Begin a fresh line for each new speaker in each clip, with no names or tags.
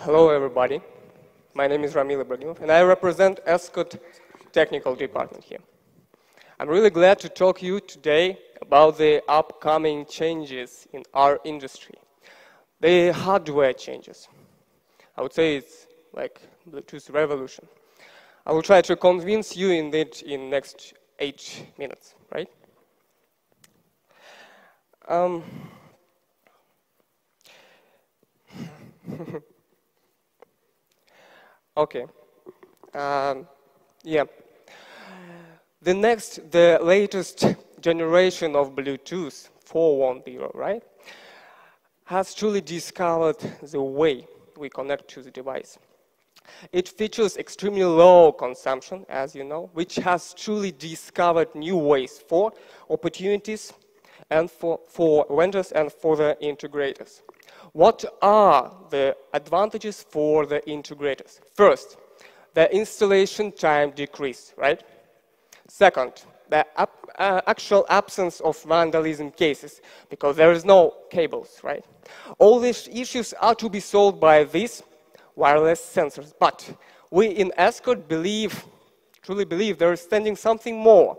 Hello, everybody. My name is Ramil Ibragimov, and I represent Escort technical department here. I'm really glad to talk to you today about the upcoming changes in our industry. The hardware changes. I would say it's like Bluetooth revolution. I will try to convince you in it in next 8 minutes, right? Okay. Yeah. The latest generation of Bluetooth 4.1.0, right, has truly discovered the way we connect to the device. It features extremely low consumption, as you know, which has truly discovered new ways for opportunities and for vendors and for the integrators. What are the advantages for the integrators? First, the installation time decrease, right? Second, the actual absence of vandalism cases, because there is no cables, right? All these issues are to be solved by these wireless sensors. But we in Escort truly believe there is standing something more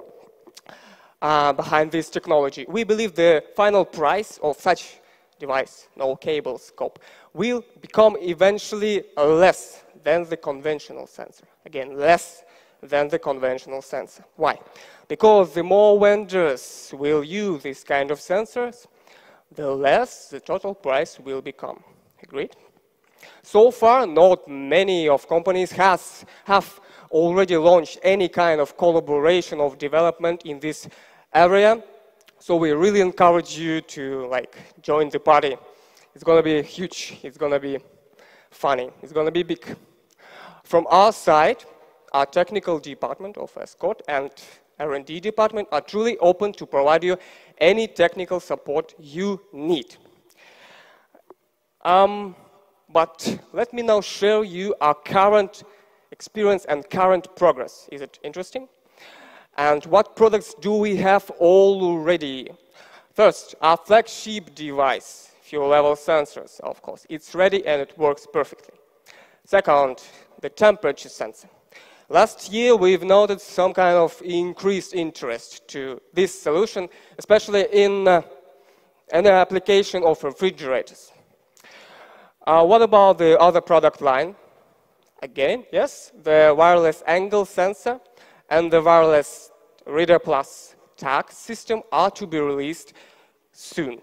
behind this technology. We believe the final price of such device, no cable scope, will become eventually less than the conventional sensor. Again, less than the conventional sensor. Why? Because the more vendors will use this kind of sensors, the less the total price will become. Agreed? So far, not many of companies have already launched any kind of collaboration of development in this area. So we really encourage you to join the party. It's going to be huge. It's going to be funny. It's going to be big. From our side, our technical department of Escort and R&D department are truly open to provide you any technical support you need. But let me now share you our current experience and current progress. Is it interesting? And what products do we have already? First, our flagship device, fuel level sensors, of course. It's ready and it works perfectly. Second, the temperature sensor. Last year, we've noted some kind of increased interest to this solution, especially in the application of refrigerators. What about the other product line? Again, yes, the wireless angle sensor and the wireless Reader Plus tag system are to be released soon.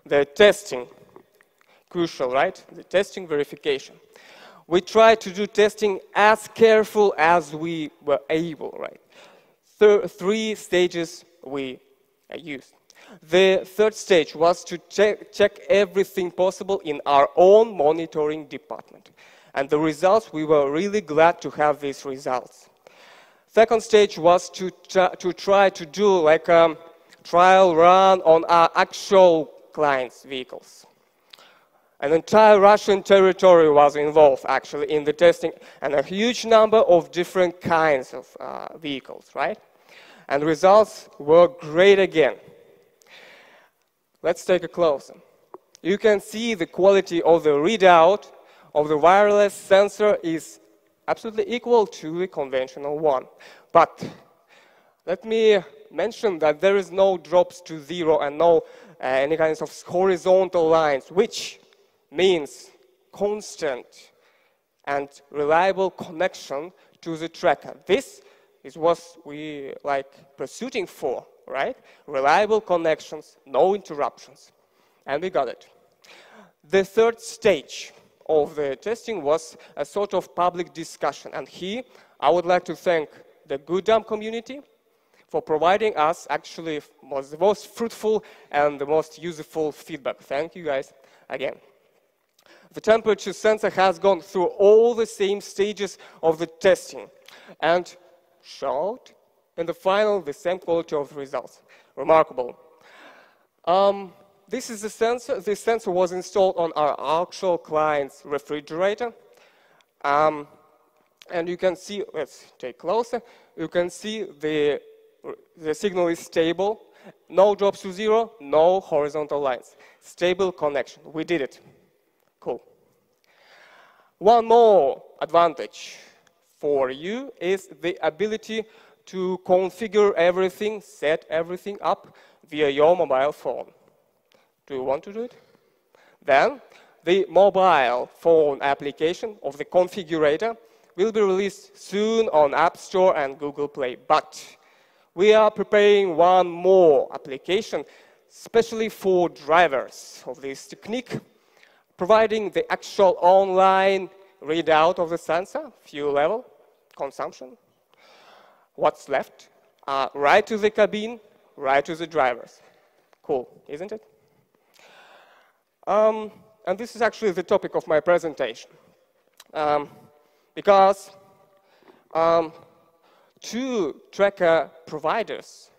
The testing, crucial, right? The testing verification. We try to do testing as careful as we were able, right? 3 stages we used. The third stage was to check everything possible in our own monitoring department. And the results, we were really glad to have these results. Second stage was to try to do like a trial run on our actual clients' vehicles. An entire Russian territory was involved actually in the testing, and a huge number of different kinds of vehicles, right? And results were great again. Let's take a closer. You can see the quality of the readout of the wireless sensor is absolutely equal to the conventional one. But let me mention that there is no drops to zero and no any kinds of horizontal lines, which means constant and reliable connection to the tracker. This is what we pursuing for, right? Reliable connections, no interruptions. And we got it. The third stage of the testing was a sort of public discussion. And here, I would like to thank the Gurtam community for providing us actually the most fruitful and the most useful feedback. Thank you guys again. The temperature sensor has gone through all the same stages of the testing and showed in the final the same quality of the results. Remarkable. This is the sensor. This sensor was installed on our actual client's refrigerator. And you can see, let's take closer, you can see the signal is stable, no drops to zero, no horizontal lines. Stable connection. We did it. Cool. One more advantage for you is the ability to configure everything, set everything up via your mobile phone. Do you want to do it? Then the mobile phone application of the configurator will be released soon on App Store and Google Play. But we are preparing one more application, especially for drivers of this technique, providing the actual online readout of the sensor, fuel level, consumption. What's left? Right to the cabin, right to the drivers. Cool, isn't it? And this is actually the topic of my presentation. Because two tracker providers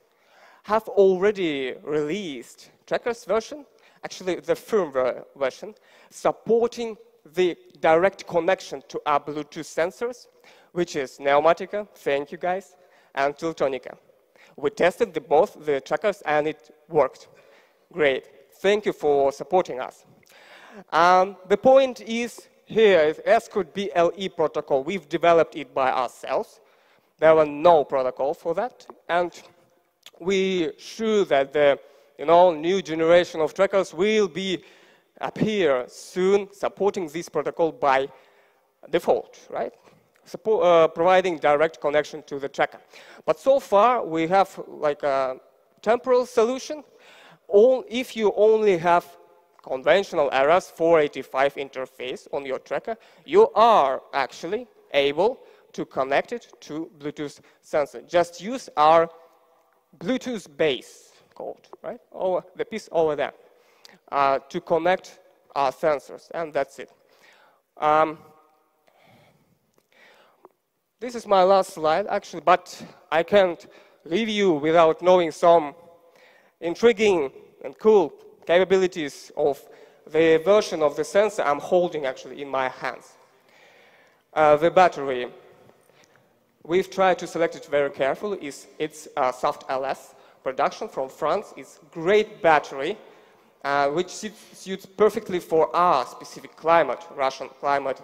have already released trackers version, actually the firmware version, supporting the direct connection to our Bluetooth sensors, which is Pneumatica, thank you guys, and Tiltonica. We tested both the trackers and it worked. Great. Thank you for supporting us. The point is here is Escort BLE protocol. We've developed it by ourselves. There was no protocol for that, and we sure that the new generation of trackers will appear soon, supporting this protocol by default, right? Providing direct connection to the tracker. But so far we have like a temporal solution. If you only have conventional RS 485 interface on your tracker, you are actually able to connect it to Bluetooth sensor. Just use our Bluetooth base code, right? Or the piece over there to connect our sensors, and that's it. This is my last slide, actually, but I can't leave you without knowing some intriguing and cool capabilities of the version of the sensor I'm holding actually in my hands. The battery, we've tried to select it very carefully. It's Soft LS production from France. It's great battery, which suits perfectly for our specific climate, Russian climate,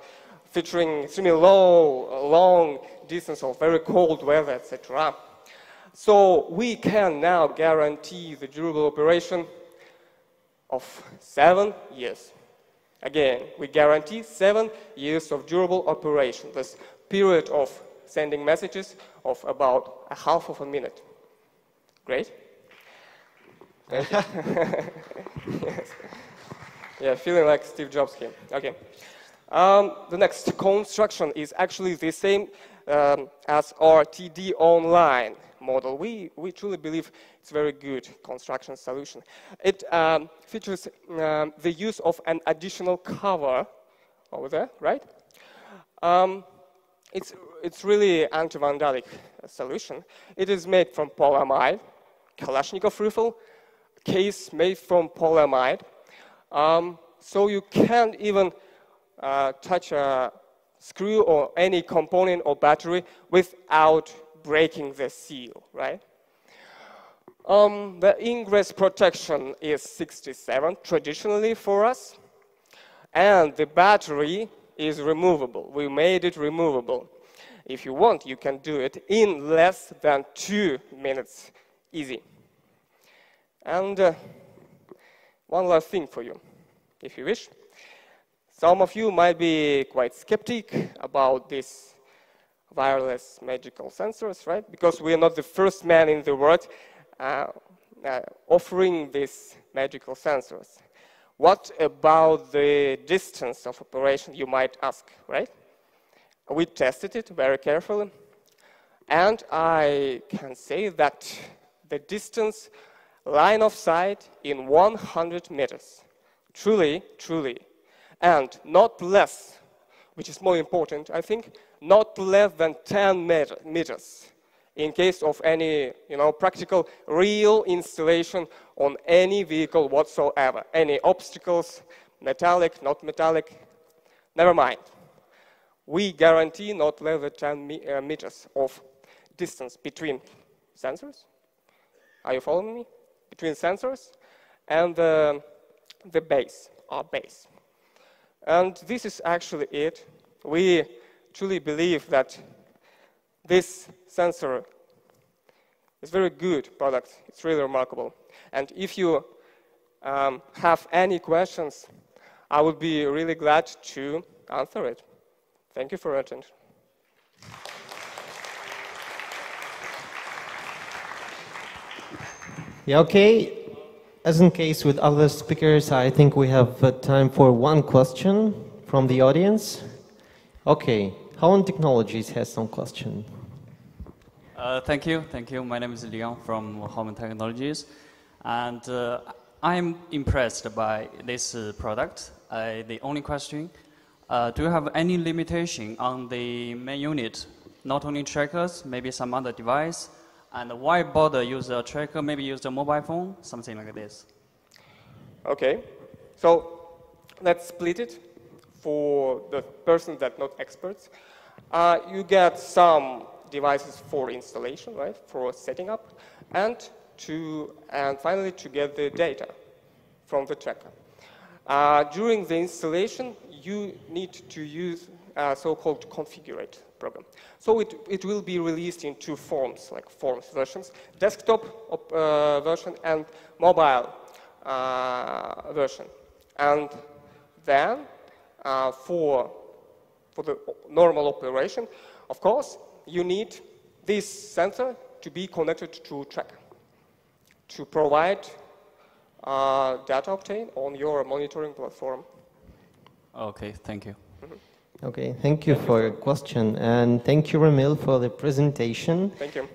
featuring extremely long distance of very cold weather, etc. So we can now guarantee the durable operation of 7 years. Again, we guarantee 7 years of durable operation. This period of sending messages of about a half of a minute. Great? Thank you. Yes. Yeah, feeling like Steve Jobs here. Okay. The next construction is actually the same as our TD Online model. We truly believe it's a very good construction solution. It features the use of an additional cover over there, right? It's really anti-vandalic solution. It is made from polyamide, Kalashnikov rifle, case made from polyamide. So you can't even touch a screw or any component or battery without breaking the seal, right? The ingress protection is 67 traditionally for us, and the battery is removable. We made it removable. If you want, you can do it in less than 2 minutes, easy. And one last thing for you, if you wish. Some of you might be quite skeptic about these wireless magical sensors, right? Because we are not the first man in the world offering these magical sensors. What about the distance of operation, you might ask, right? We tested it very carefully, and I can say that the distance line of sight in 100 meters, truly, and not less, which is more important, I think, not less than 10 meters in case of any, practical, real installation on any vehicle whatsoever. Any obstacles, metallic, not metallic, never mind. We guarantee not less than 10 meters of distance between sensors. Are you following me? Between sensors and the base, our base. And this is actually it. We truly believe that this sensor is a very good product. It's really remarkable. And if you have any questions, I would be really glad to answer it. Thank you for your attention.
Yeah, okay. As in case with other speakers, I think we have time for one question from the audience. Okay, Wialon Technologies has some question.
Thank you. My name is Leon from Wialon Technologies, and I'm impressed by this product. The only question, do you have any limitation on the main unit, not only trackers, maybe some other device, and why bother use a tracker, maybe use a mobile phone, something like this?
Okay, so let's split it for the persons that are not experts. You get some devices for installation, right, for setting up, and finally to get the data from the tracker. During the installation, you need to use a so-called configurate program. So it will be released in two forms, like forms versions, desktop version and mobile version. And then for the normal operation, of course, you need this sensor to be connected to tracker to provide data obtained on your monitoring platform.
Okay, thank you.
Okay, thank you for your question, and thank you, Ramil, for the presentation.
Thank you.